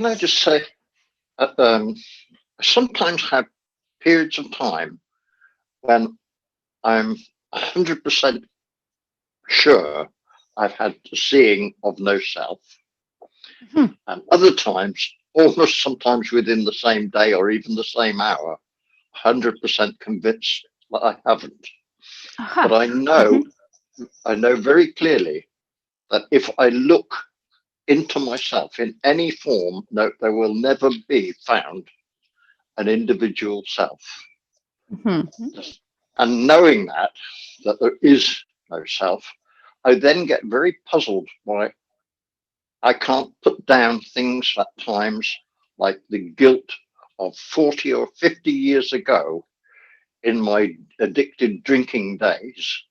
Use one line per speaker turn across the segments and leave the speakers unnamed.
can I just say, I sometimes have periods of time when I'm 100% sure I've had the seeing of no self,
Mhm.
and other times, almost sometimes within the same day or even the same hour, 100% convinced that I haven't. But
Aha.
I know very clearly that if I look into myself in any form, no, there will never be found an individual self.
Mhm.
And knowing that there is no self, I then get very puzzled by I can't put down things at times like the guilt of 40 or 50 years ago in my addicted drinking days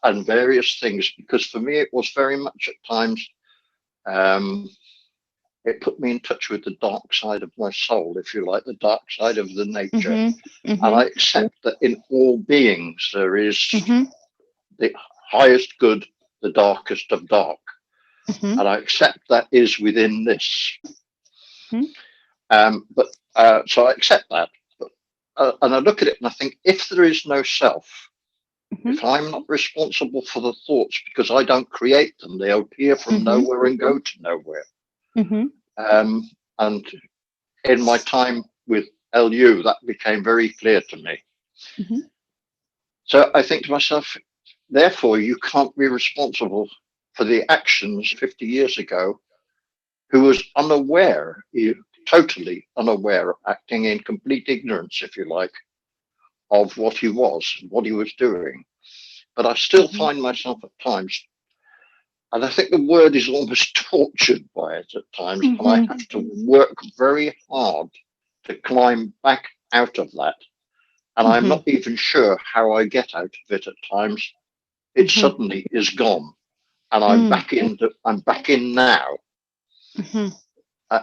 and various things, because for me it was very much at times, um, it put me in touch with the dark side of my soul, if you like, the dark side of the nature.
Mhm.
And I
Mhm.
accept that in all beings there is
Mhm.
the highest good, the darkest of dark.
Mhm.
And I accept that is within this.
Mhm.
But so I accept that. But, and I look at it and I think if there is no self, if
Mhm.
I'm not responsible for the thoughts because I don't create them, they appear from
Mhm.
nowhere and go to nowhere.
Mhm.
And in my time with LU, that became very clear to me.
Mhm.
So I think to myself, therefore, you can't be responsible for the actions 50 years ago, who was unaware, totally unaware, acting in complete ignorance, if you like, of what he was, what he was doing. But I still
Mhm.
find myself at times, and I think the word is almost tortured by it at times, and I
Mhm.
have to work very hard to climb back out of that. And I'm
Mhm.
not even sure how I get out of it at times. It
Mhm.
suddenly is gone, and
Mm.
I'm back in now.
Mhm.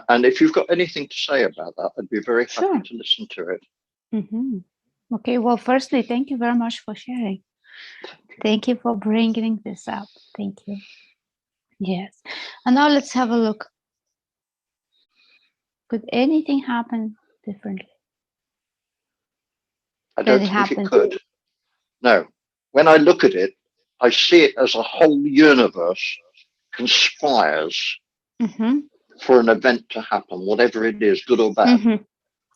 And if you've got anything to say about that, I'd be very happy
Sure.
to listen to it.
Mhm. Okay. Well, firstly, thank you very much for sharing. Thank you for bringing this up. Thank you. Yes. And now let's have a look. Could anything happen differently
I
than
don't
it
think it
happened?
could. No. When I look at it, I see it as a whole universe conspires
Mm-hmm.
for an event to happen, whatever it is, good or bad.
Mm-hmm.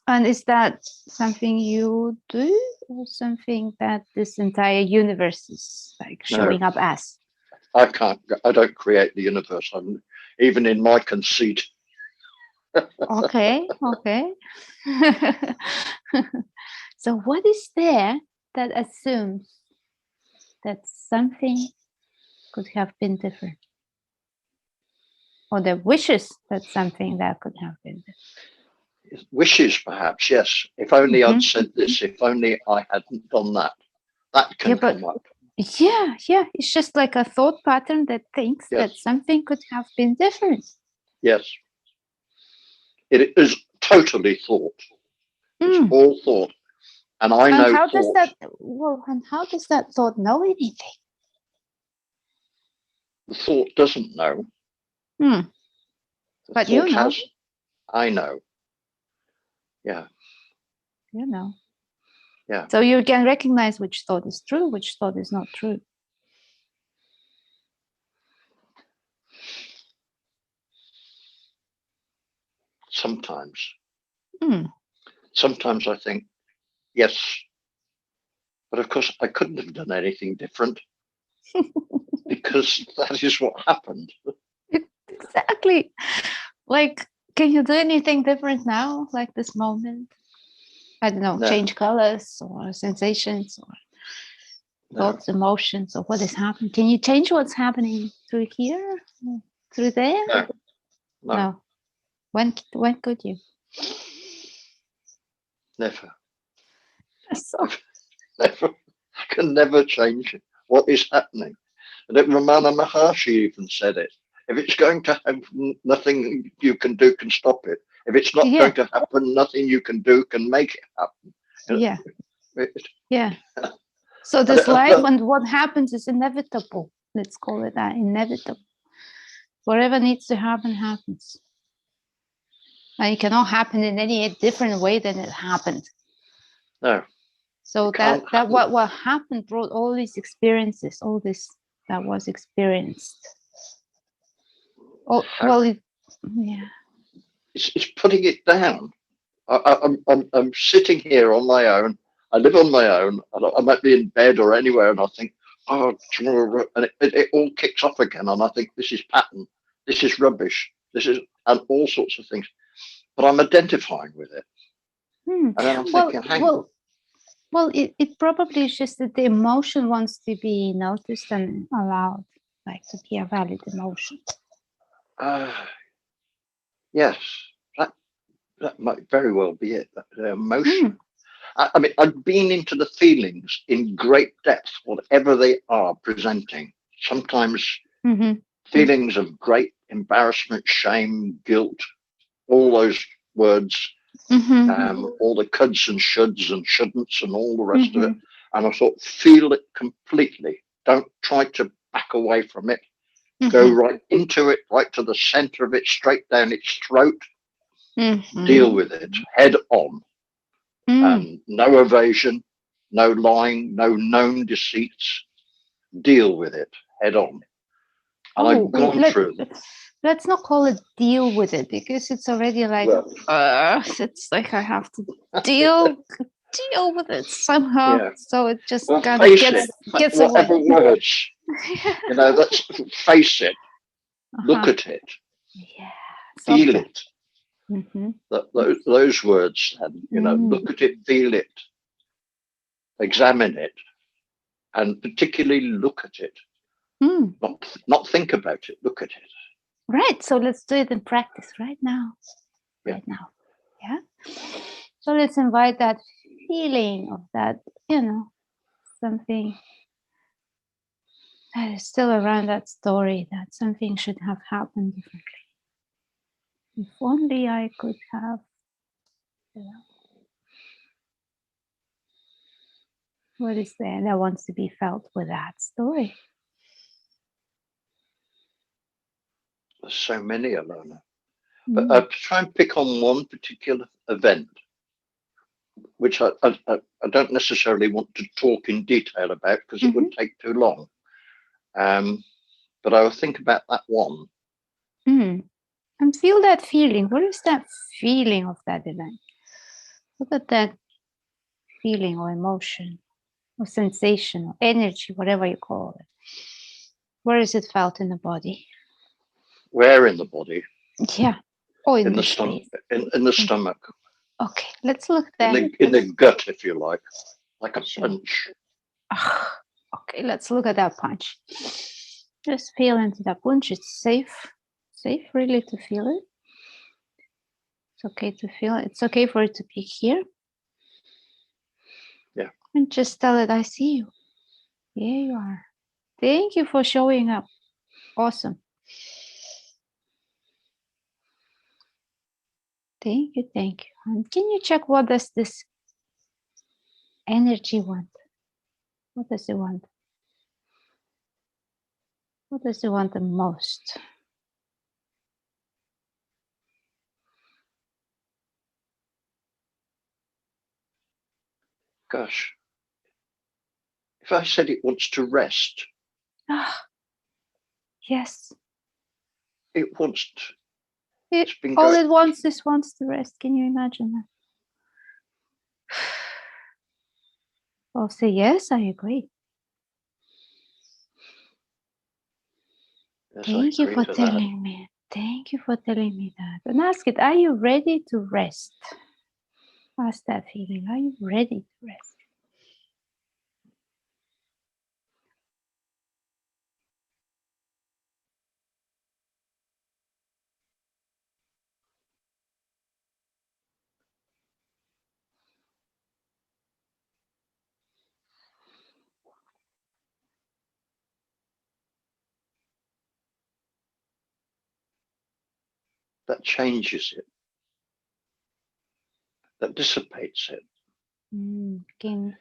And is that something you do or something that this entire universe is like
No,
showing up as?
I don't create the universe. Even in my conceit.
Okay, okay. So what is there that assumes that something could have been different? Or that wishes that something that could have been
Wishes, perhaps, yes. If only I'd
different?
said this, if only I hadn't done that. That
Yeah,
can
but
come up.
yeah, it's just like a thought pattern that thinks
Yes,
that something could have been different.
yes. It is totally thought. It's
Mm.
all thought. And I
And
know
how does
thought.
that thought know anything?
The thought doesn't know.
Hmm.
The
But you
thought
know,
has, I know. Yeah,
you know.
yeah.
So you can recognize which thought is true, which thought is not true.
Sometimes.
Hmm.
Sometimes I think, yes. But of course, I couldn't have done anything different because that is what happened.
Exactly. Like, can you do anything different now, like this moment? I don't know,
No,
change colors or sensations or
no,
thoughts, emotions, or what is happening. Can you change what's happening through here, through there?
no, no,
No. When could you?
never.
So
Never. I can never change what is happening. And Ramana Maharshi even said it. If it's going to happen, nothing you can do can stop it. If it's not going
yeah,
to happen, nothing you can do can make it happen.
yeah,
It-
yeah. So
I
this
don't
life
know.
and what happens is inevitable. Let's call it that, inevitable. Whatever needs to happen happens. And it cannot happen in any different way than it happened.
No.
So
It
that
can't
what happened brought all these experiences, all this that was experienced. Oh, well, yeah.
It's putting it down. I'm sitting here on my own. I live on my own. I might be in bed or anywhere, and I think, oh, tomorrow, and it all kicks off again. And I think this is pattern. This is rubbish. This is, and all sorts of things. But I'm identifying with it, and then I'm thinking, hang on.
Well, it probably is just that the emotion wants to be noticed and allowed, like to be a valid emotion.
Yes, that might very well be it. The emotion. I mean, I've been into the feelings in great depth, whatever they are presenting. Sometimes feelings of great embarrassment, shame, guilt, all those words, all the coulds and shoulds and shouldn'ts and all the rest of it. And I thought, feel it completely. Don't try to back away from it. Go right into it, right to the center of it, straight down its throat. Deal with it head on. And no evasion, no lying, no known deceits. Deal with it head on. And I've gone through them.
Let's not call it deal with it, because it's already like, it's like I have to deal with it somehow. Yeah. So it just kind of gets
whatever
away.
Words, let's face it. Look at it.
Yeah.
Feel it. Those words, and look at it, feel it, examine it, and particularly look at it. Not think about it, look at it.
Right. So let's do it in practice right now.
Yeah.
Right now. Yeah. So let's invite that feeling of that, something that is still around that story, that something should have happened differently. If only I could have, what is there that wants to be felt with that story?
There's so many, Alona. But I'll try and pick on one particular event, which I don't necessarily want to talk in detail about because it would take too long. But I will think about that one.
And feel that feeling. What is that feeling of that event? Look at that feeling or emotion or sensation or energy, whatever you call it. Where is it felt in the body?
Where in the body?
Yeah. Or
in the stomach. In the stomach.
Okay, let's look there.
In the gut, if you like a punch.
Okay, let's look at that punch. Just feel into that punch. It's safe really to feel it. It's okay to feel it. It's okay for it to be here.
Yeah.
And just tell it, I see you. Here you are. Thank you for showing up. Awesome. Thank you. And can you check what does this energy want? What does it want? What does it want the most?
Gosh. If I said it wants to rest.
Yes.
It wants to.
It wants to rest. Can you imagine that? I'll say, yes, I agree.
Yes,
Thank you for telling me. Thank you for telling me that. And ask it, are you ready to rest? Ask that feeling, are you ready to rest?
That changes it. That dissipates it.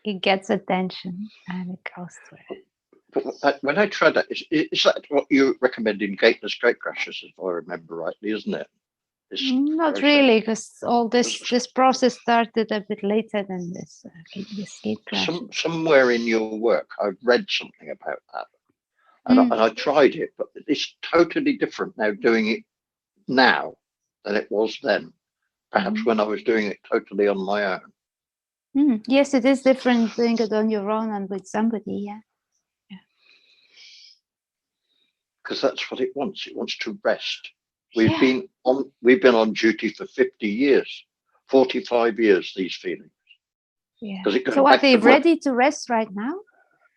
It gets attention and it goes through it.
But when I tried that, is that what you recommend in Gateless Gatecrashers, if I remember rightly, isn't it?
Not
process.
really, because all this process started a bit later than this escape class.
Somewhere in your work, I've read something about that, and I tried it, but it's totally different now doing it now than it was then. Perhaps when I was doing it totally on my own.
Yes, it is different doing it on your own and with somebody. Yeah.
Because that's what it wants. It wants to rest. We've been on duty for 50 years, 45 years, these feelings.
Yeah.
It goes
So are
back
they
to
ready to rest right now?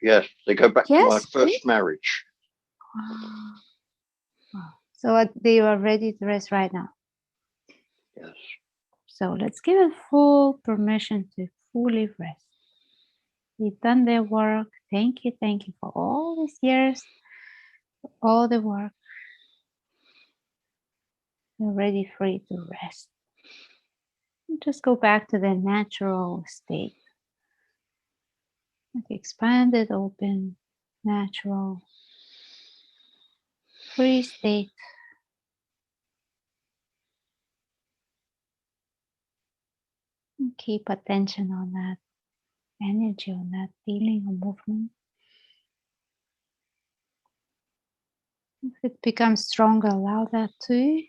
Yes, they go back to my first marriage.
Wow. So they are ready to rest right now.
Yes.
So let's give it full permission to fully rest. They've done their work. Thank you for all these years, for all the work. They're ready for you to rest. And just go back to their natural state. Like expanded, open, natural, free state. And keep attention on that energy, on that feeling or movement. If it becomes stronger, allow that too.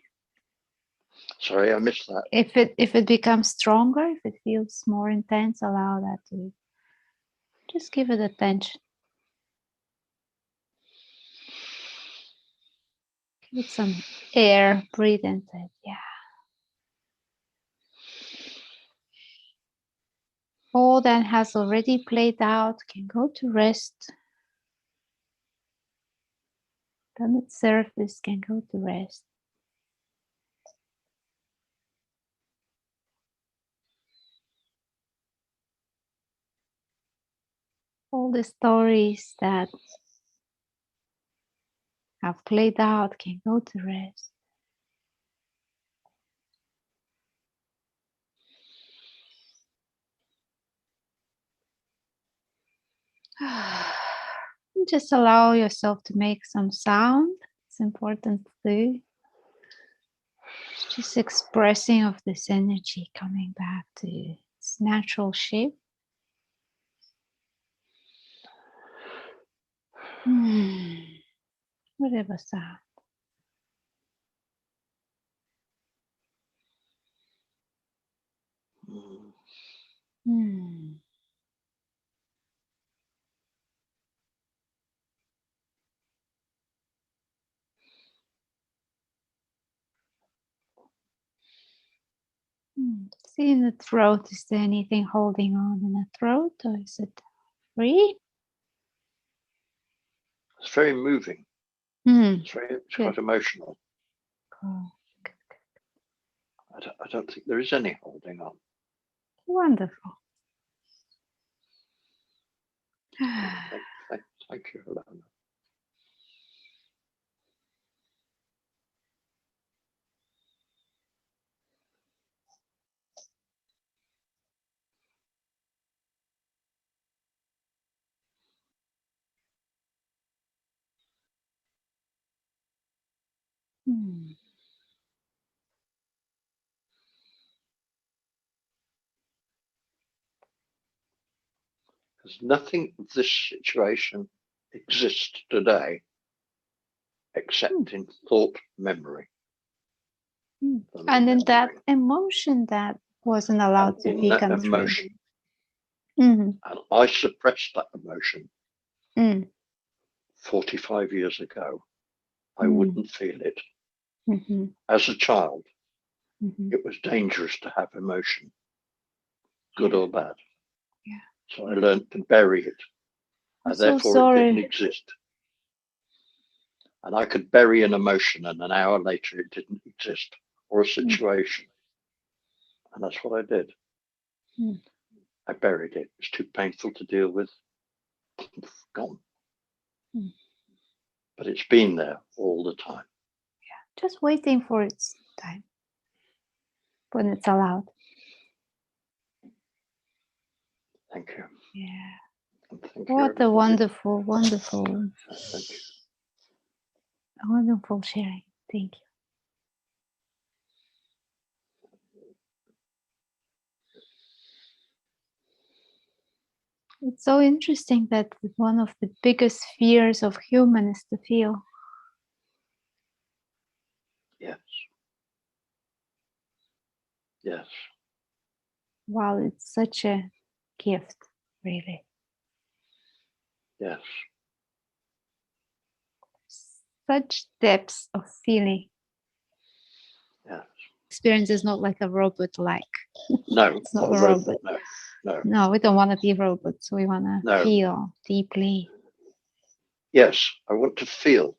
Sorry, I missed that.
If it becomes stronger, if it feels more intense, allow that to. Just give it attention. Give it some air, breathe into it. Yeah. All that has already played out can go to rest. Done its surface can go to rest. All the stories that have played out can go to rest. Just allow yourself to make some sound. It's important to do. Just expressing of this energy coming back to its natural shape. Whatever sound. See in the throat, is there anything holding on in the throat, or is it free?
It's very moving. It's quite emotional.
Cool.
I don't think there is any holding on.
Wonderful.
Thank you, Alona. Because nothing of this situation exists today except in thought memory.
And in that emotion that wasn't allowed to become
emotion.
And
I suppressed that emotion 45 years ago. I wouldn't feel it. As a child, it was dangerous to have emotion, good or bad.
Yeah.
So I learned to bury it. And therefore it didn't exist. And I could bury an emotion and an hour later it didn't exist, or a situation. And that's what I did. I buried it. It was too painful to deal with. Gone. But it's been there all the time.
Yeah, just waiting for its time when it's allowed.
Thank you.
Yeah.
Thank
what
you,
a wonderful
Thank you.
Wonderful sharing. Thank you. It's so interesting that one of the biggest fears of human is to feel.
Yes. Yes.
Wow, it's such a gift, really.
Yes.
Such depths of feeling.
Yes.
Experience is not like a robot-like.
No,
It's not
not
a robot.
No. No.
No, we don't want to be robots. We want to
No.
feel deeply.
Yes, I want to feel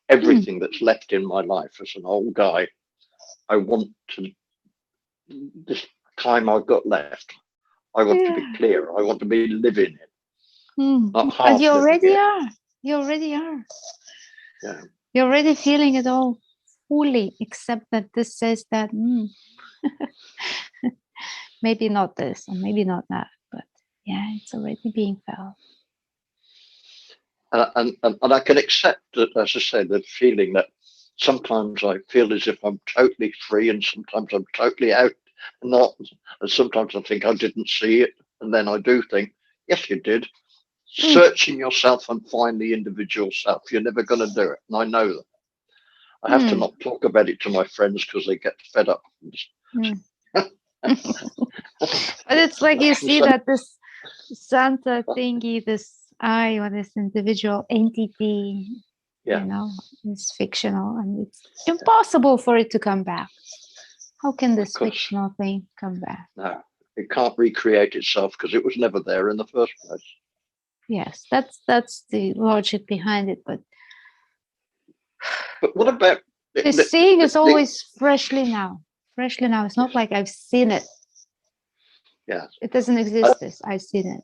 everything that's left in my life as an old guy. I want to, this time I've got left, I want to be clear. I want to be living it, not half
And you already
living it.
are. You already are.
Yeah.
You're already feeling it all fully, except that this says that maybe not this or maybe not that, but yeah, it's already being felt.
And I can accept that, as I said, the feeling that sometimes I feel as if I'm totally free and sometimes I'm totally out, not. And sometimes I think I didn't see it. And then I do think, yes, you did. Searching yourself and find the individual self. You're never going to do it. And I know that. I have to not talk about it to my friends because they get fed up.
But it's like you see that this Santa thingy, this I or this individual entity,
Yeah.
you know, is fictional and it's impossible for it to come back. How can this fictional thing come back?
No, it can't recreate itself because it was never there in the first place.
Yes, that's the logic behind it. But
what about
the seeing is always freshly now. Freshly now. It's not like I've seen it.
Yeah.
It doesn't exist. I've seen it.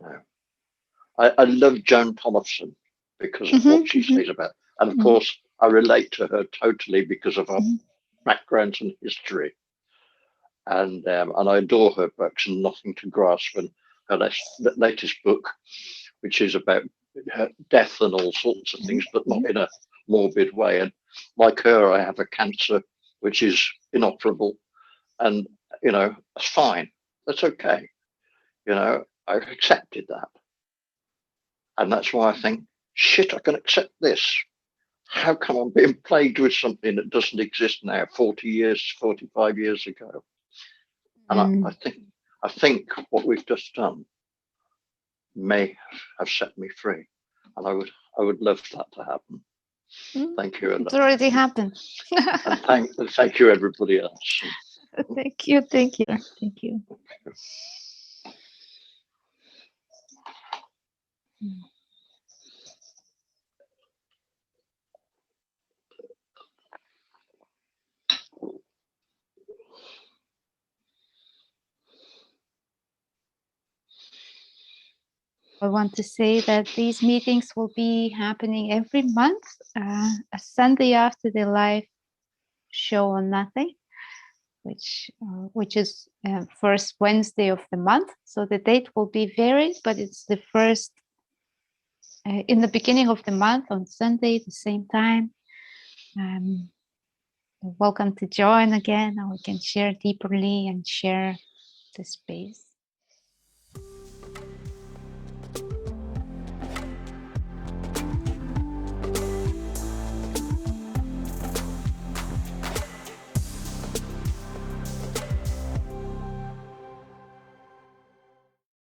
No. I love Joan Thompson because of what she says about, and of course I relate to her totally because of her background and history, and I adore her books and Nothing to Grasp, and her latest book, which is about death and all sorts of things, but not in a morbid way. And like her, I have a cancer which is inoperable, and that's fine. That's okay. I've accepted that. And that's why I think, shit, I can accept this. How come I'm being plagued with something that doesn't exist now, 40 years, 45 years ago? And I think what we've just done may have set me free. And I would love that to happen. Thank you.
It's already happened.
and thank you, everybody else.
Thank you. Thank you. Thank you. I want to say that these meetings will be happening every month, a Sunday after the live show on Nothing, which is first Wednesday of the month. So the date will be varied, but it's the first in the beginning of the month on Sunday, the same time. Welcome to join again, and we can share deeply and share the space.